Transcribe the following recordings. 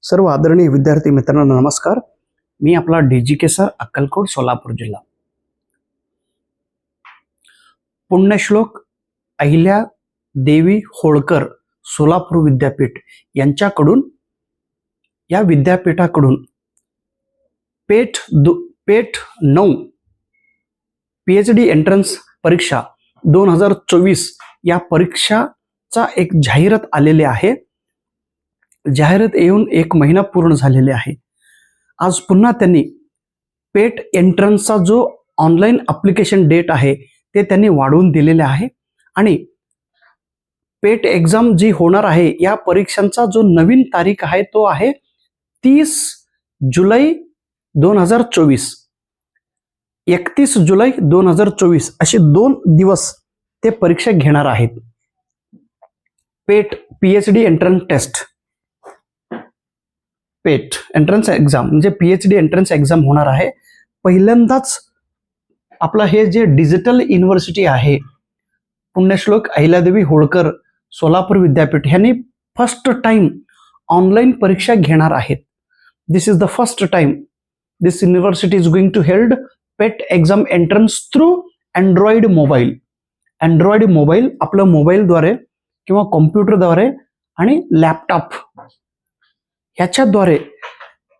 सर्व आदरणीय विद्यार्थी मित्रांनो नमस्कार. मी आपला डीजीके सर, अक्कलकोट, सोलापूर जिल्हा. पुण्यश्लोक अहिल्या देवी होळकर सोलापूर विद्यापीठ यांच्याकडून या विद्यापीठाकडून पेठ 9 PhD एंट्रन्स परीक्षा 2024 या परीक्षाचा एक जाहिरात आलेली आहे. जाहिरात येऊन 1 महिना पूर्ण झालेले आहे. आज पुन्हा त्यांनी पेट एंट्रन्सचा जो ऑनलाईन ॲप्लिकेशन डेट आहे ते त्यांनी वाढवून दिलेले आहे आणि पेट एक्झाम जी होणार आहे या परीक्षांचा जो नवीन तारीख आहे तो आहे 30 जुलै 2024. 31 जुलै 2024 असे 2 दिवस ते परीक्षा घेणार आहेत. पेट PhD एंट्रन्स टेस्ट, पेट एंट्रन्स एक्झाम म्हणजे PhD एंट्रन्स एक्झाम होणार आहे. पहिल्यांदाच आपला हे जे डिजिटल युनिव्हर्सिटी आहे पुण्यश्लोक अहिल्यादेवी होळकर सोलापूर विद्यापीठ ह्यांनी फर्स्ट टाइम ऑनलाईन परीक्षा घेणार आहेत. This is the first time this university is going to held PET exam entrance through android mobile. Android mobile आपलं मोबाईलद्वारे किंवा कॉम्प्युटरद्वारे आणि लॅपटॉप ह्याच्याद्वारे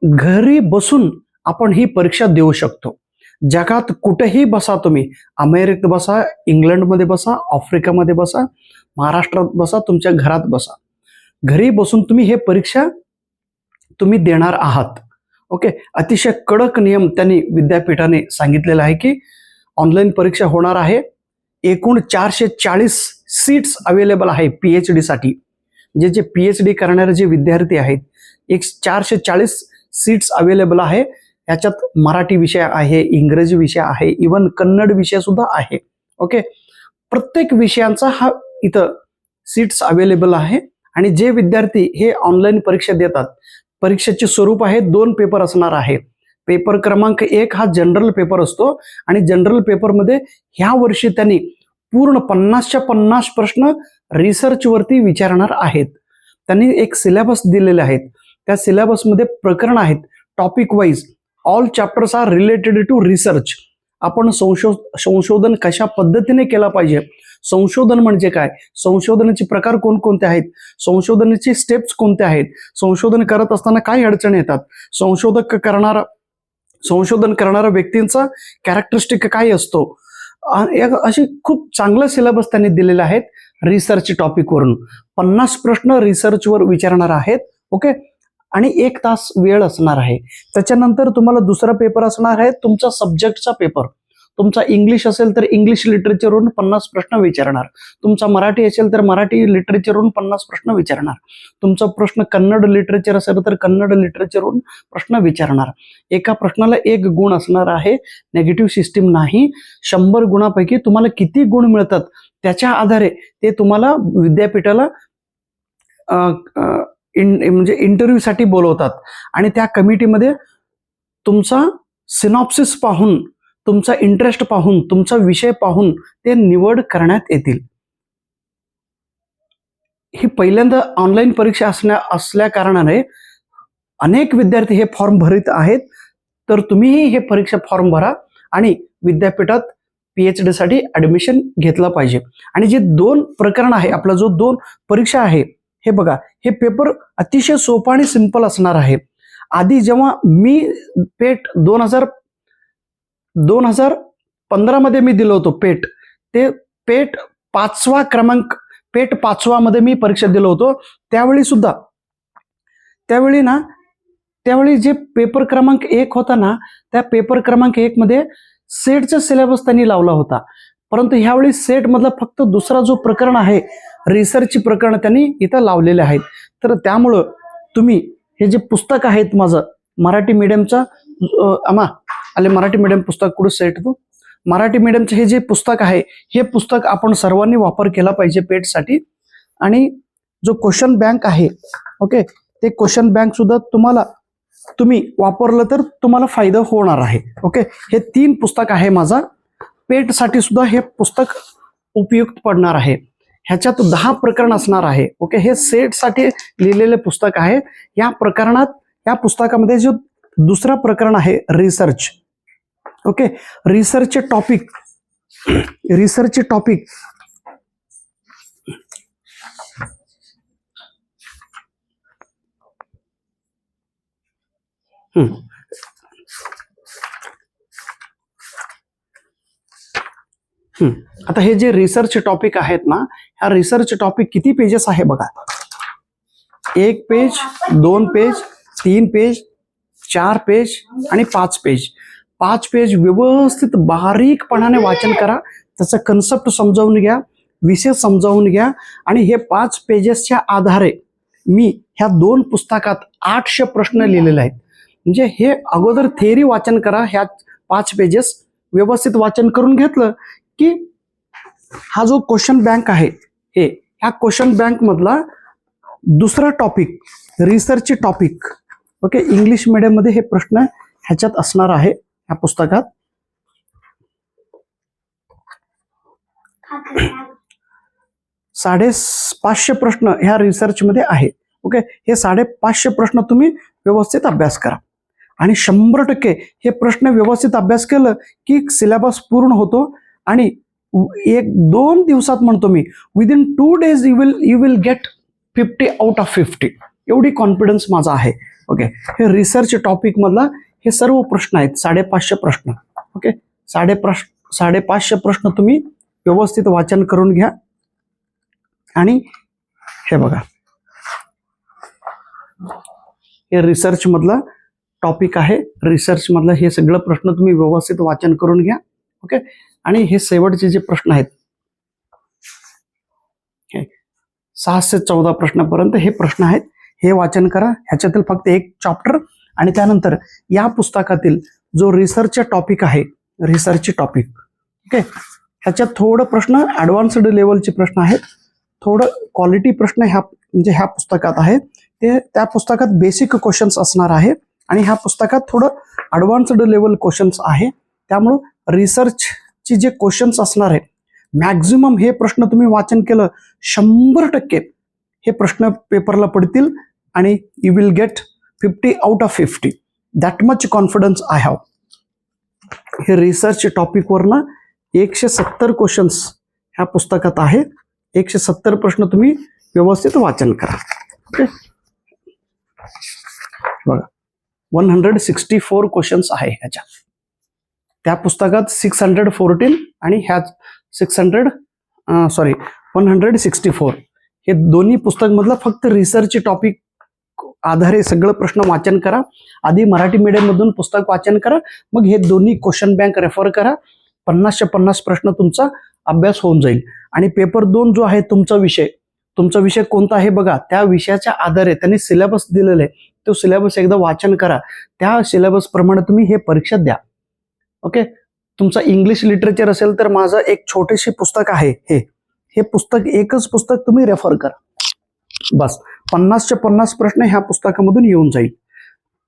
घरी बसून आपण ही परीक्षा देऊ शकतो. जगात कुठेही बसा, तुम्ही अमेरिकेत बसा, इंग्लंडमध्ये बसा, आफ्रिकेमध्ये बसा, महाराष्ट्रात बसा, तुमच्या घरात बसा, घरी बसून तुम्ही हे परीक्षा तुम्ही देणार आहात. ओके. अतिशय कडक नियम त्यांनी विद्यापीठाने सांगितलेला आहे की ऑनलाईन परीक्षा होणार आहे. एकूण 440 सीट्स अवेलेबल आहे PhD साठी. जे PhD करणारे जे विद्यार्थी आहेत 440 सीट्स अवेलेबल आहे. याच्यात मराठी विषय आहे, इंग्रजी विषय आहे, इवन कन्नड विषय सुद्धा आहे. ओके. प्रत्येक विषयांचा हा इथं सीट्स अवेलेबल आहे. आणि जे विद्यार्थी हे ऑनलाईन परीक्षा देतात, परीक्षेचे स्वरूप आहे 2 पेपर असणार आहे. पेपर क्रमांक 1 हा जनरल पेपर असतो आणि जनरल पेपरमध्ये ह्या वर्षी त्यांनी पूर्ण 50च्या 50 प्रश्न रिसर्च वरती विचारणार आहेत. त्यांनी एक सिलेबस दिलेले आहेत. त्या सिलेबसमध्ये प्रकरण आहेत topic wise. All chapters are related to research. आपण संशोधन कशा पद्धतीने केला पाहिजे, संशोधन म्हणजे काय, संशोधनाचे प्रकार कोणकोणते आहेत, संशोधनाचे स्टेप्स कोणते आहेत, संशोधन करत असताना काय अडचणी येतात, संशोधन करणारा व्यक्तींचा कॅरेक्टरिस्टिक काय असतो, अशी खूप चांगलं सिलेबस त्यांनी दिलेले आहेत. रिसर्च टॉपिक वरून 50 प्रश्न रिसर्चवर विचारणार आहेत. ओके. आणि 1 तास वेळ असणार आहे. त्याच्यानंतर तुम्हाला दुसरा पेपर असणार आहे तुमचा सब्जेक्टचा पेपर. तुमचा इंग्लिश असेल तर इंग्लिश लिटरेचरवरून 50 प्रश्न विचारणार. तुमचा मराठी असेल तर मराठी लिटरेचरवरून 50 प्रश्न विचारणार. तुमचा प्रश्न कन्नड लिटरेचर असेल तर कन्नड लिटरेचरवरून प्रश्न विचारणार. एका प्रश्नाला 1 गुण असणार आहे. नेगेटिव्ह सिस्टीम नाही. 100 गुणापैकी तुम्हाला किती गुण मिळतात त्याच्या आधारे ते तुम्हाला विद्यापीठाला म्हणजे इंटरव्ह्यूसाठी बोलवतात आणि त्या कमिटीमध्ये तुमचा सिनॉप्सिस पाहून, तुमचा इंटरेस्ट पाहून, तुमचा विषय पाहून ते निवड करण्यात येतील. ही पहिल्यांदा ऑनलाईन परीक्षा असल्या कारणाने अनेक विद्यार्थी हे फॉर्म भरत आहेत. तर तुम्हीही हे परीक्षा फॉर्म भरा आणि विद्यापीठात PhD साठी ऍडमिशन घेतलं पाहिजे. आणि जे 2 प्रकरण आहे, आपला जो 2 परीक्षा आहे, हे बघा, हे पेपर अतिशय सोपा आणि सिंपल असणार आहे. आधी जेव्हा मी पेट 2015 मध्ये मी दिलं होतं ते पेट 5वा क्रमांक, पेट 5वा मध्ये मी परीक्षा दिलं होतं. त्यावेळी जे पेपर क्रमांक 1 होता ना, त्या पेपर क्रमांक 1 मध्ये सेटचा सिलेबस त्यांनी लावला होता. परंतु ह्यावेळी सेट मधला फक्त दुसरा जो प्रकरण आहे रिसर्च प्रकरण त्यांनी इथं लावलेले आहेत. तर त्यामुळं तुम्ही हे जे पुस्तक आहेत माझं मराठी मीडियमचा मराठी मीडियम पुस्तक कुठं सेट तो मराठी मीडियमचं हे जे पुस्तक आहे हे पुस्तक आपण सर्वांनी वापर केला पाहिजे पेटसाठी. आणि जो क्वेश्चन बँक आहे, ओके, ते क्वेश्चन बँक सुद्धा तुम्ही वापरलं तर तुम्हाला फायदा होणार आहे. ओके. हे 3 पुस्तक आहे माझा. पेटसाठी सुद्धा हे पुस्तक उपयुक्त पडणार आहे. ह्याच्यात 10 प्रकरण असणार आहे. ओके, हे सेटसाठी लिहिलेले पुस्तक आहे. या प्रकरणात, या पुस्तकामध्ये जो दुसरा प्रकरण आहे रिसर्च. ओके, रिसर्चचे टॉपिक आता हे जे रिसर्च टॉपिक आहेत ना, ह्या रिसर्च टॉपिक किती पेजेस आहे बघा. 1 पेज, 2 पेज, 3 पेज, 4 पेज आणि 5 पेज. 5 पेज व्यवस्थित बारीकपणाने वाचन करा, त्याचं कन्सेप्ट समजावून घ्या, विषय समजावून घ्या. आणि हे 5 पेजेसच्या आधारे मी ह्या 2 पुस्तकात 800 प्रश्न लिहिलेले आहेत. म्हणजे हे अगोदर थेअरी वाचन करा. ह्या 5 पेजेस व्यवस्थित वाचन करून घेतलं की हा जो क्वेश्चन बँक आहे, ह्या क्वेश्चन बँक मधला दुसरा topic, research topic. Okay, English medium मध्ये हे प्रश्न ह्याच्यात असणार आहे. ह्या पुस्तकात 550 प्रश्न ह्या रिसर्च मध्ये आहे. ओके, हे 550 प्रश्न तुम्ही व्यवस्थित अभ्यास करा. आणि 100% हे प्रश्न व्यवस्थित अभ्यास केलं की सिलेबस पूर्ण होतो. आणि 1-2 दिवसात म्हणतो मी, within 2 days you will get 50 out of 50. एवढी कॉन्फिडन्स माझा आहे. ओके, हे रिसर्च टॉपिक मधला हे सर्व प्रश्न आहेत, 550 प्रश्न. ओके, 550 प्रश्न तुम्ही व्यवस्थित वाचन करून घ्या. आणि हे बघा, हे रिसर्च मधला टॉपिक आहे. रिसर्च मधला हे सगळं प्रश्न तुम्ही व्यवस्थित वाचन करून घ्या. ओके, आणि हे शेवटचे जे प्रश्न आहेत, हे 6 ते 14 प्रश्नापर्यंत हे प्रश्न आहेत, हे वाचन करा. ह्याच्यातील फक्त एक चॅप्टर. आणि त्यानंतर या पुस्तकातील जो रिसर्च टॉपिक आहे, रिसर्च टॉपिक, ओके, ह्याच्यात थोडं प्रश्न ॲडव्हान्स्ड लेवलचे प्रश्न आहेत, थोडं क्वालिटी प्रश्न ह्या पुस्तकात आहे. ते त्या पुस्तकात बेसिक क्वेश्चन्स असणार आहे आणि ह्या पुस्तकात थोडं ॲडव्हान्स्ड लेवल क्वेश्चन्स आहे. त्यामुळं रिसर्चचे जे क्वेश्चन्स असणार आहे, मॅक्झिमम हे प्रश्न तुम्ही वाचन केलं 100% हे प्रश्न पेपरला पडतील आणि you will get 50 out of 50. That much confidence I have. हे रिसर्च टॉपिकवरनं 170 क्वेश्चन्स ह्या पुस्तकात आहे. 170 प्रश्न तुम्ही व्यवस्थित वाचन करा. ओके, बघा, 164 क्वेश्चन्स आहे ह्याच्यात. त्या पुस्तकात 614 आणि ह्यात 164. हे दोन्ही पुस्तक मधलं फक्त रिसर्च टॉपिक आधारे सगळं प्रश्न वाचन करा. आधी मराठी मीडियम मधून पुस्तक वाचन करा, मग हे दोन्ही क्वेश्चन बँक रेफर करा. 50 प्रश्न तुमचा अभ्यास होऊन जाईल. आणि पेपर 2 जो आहे तुमचा विषय कोणता आहे बघा, त्या विषयाच्या आधारे त्यांनी सिलेबस दिलेला आहे, तो सिलेबस एकदा वाचन करा. त्या सिलेबस प्रमाणे तुम्ही हे परीक्षा द्या. ओके, तुमचा इंग्लिश लिटरेचर असेल तर माझं एक छोटेसे पुस्तक आहे, हे पुस्तक, एकच पुस्तक तुम्ही रेफर करा. बस 50 प्रश्न ह्या पुस्तकामधून येऊन जाईल.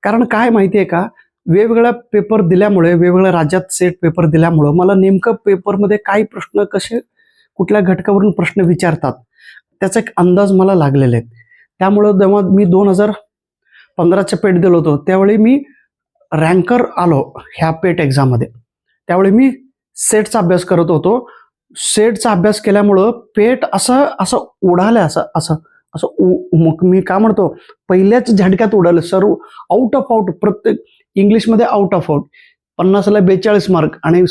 कारण काय माहितीये का, वेगवेगळ्या पेपर दिल्यामुळे, वेगवेगळ्या राज्यात सेट पेपर दिल्यामुळं मला नेमकं पेपरमध्ये काय प्रश्न, कसे, कुठल्या घटकावरून प्रश्न विचारतात, त्याचा एक अंदाज मला लागलेला आहे. त्यामुळं जेव्हा मी 2015चं पेट दिलं होतं, त्यावेळी मी रँकर आलो ह्या पेट एक्झाममध्ये. त्यावेळी मी सेटचा अभ्यास करत होतो. सेटचा अभ्यास केल्यामुळं पेट असं उडालं, मग मी काय म्हणतो, पहिल्याच झटक्यात उडालं. सर्व आउट ऑफ आउट, प्रत्येक इंग्लिशमध्ये आउट ऑफ आउट. 50ला 42 मार्क आणि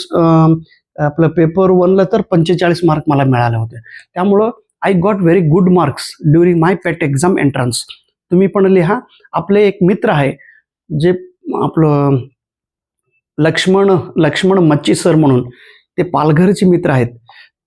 आपलं पेपर 1ला तर 45 मार्क मला मिळाले होते. त्यामुळं I got very good marks during my pet exam entrance. तुम्ही पण लिहा. आपले एक मित्र आहे जे आपलं लक्ष्मण मच्छी सर म्हणून, ते पालघरचे मित्र आहेत.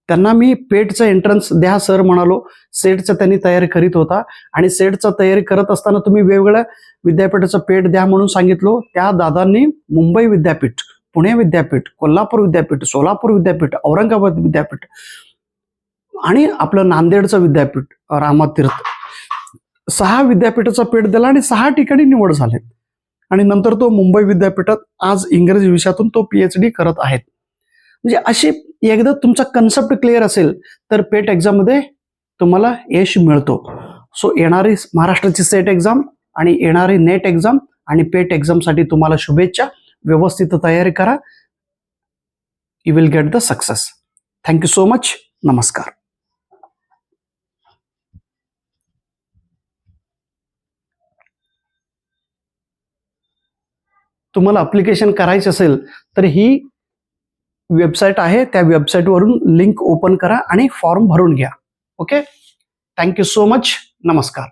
त्यांना मी पेटचं एंट्रन्स द्या सर म्हणालो. सेटचं त्यांनी तयारी करीत होता आणि सेटचं तयारी करत असताना तुम्ही वेगवेगळ्या विद्यापीठाचं पेट द्या म्हणून सांगितलो. त्या दादांनी मुंबई विद्यापीठ, पुणे विद्यापीठ, कोल्हापूर विद्यापीठ, सोलापूर विद्यापीठ, औरंगाबाद विद्यापीठ आणि आपलं नांदेडचं विद्यापीठ रामतीर्थ, 6 विद्यापीठाचा पेट दिला आणि 6 ठिकाणी निवड झाले. आणि नंतर तो मुंबई विद्यापीठात आज इंग्रजी विषयातून तो PhD करत आहेत. म्हणजे अशी एकदा तुमचा कन्सेप्ट क्लिअर असेल तर पेट एक्झाम मध्ये तुम्हाला यश मिळतो. सो येणारी महाराष्ट्राची सेट एक्झाम आणि येणारी नेट एक्झाम आणि पेट एक्झामसाठी तुम्हाला शुभेच्छा. व्यवस्थित तयारी करा. You will get the success. Thank you so much. नमस्कार. तुम्हाला अप्लिकेशन करायचं असेल तर ही वेबसाईट आहे, त्या वेबसाईटवरून लिंक ओपन करा आणि फॉर्म भरून घ्या. ओके. Thank you so much. नमस्कार.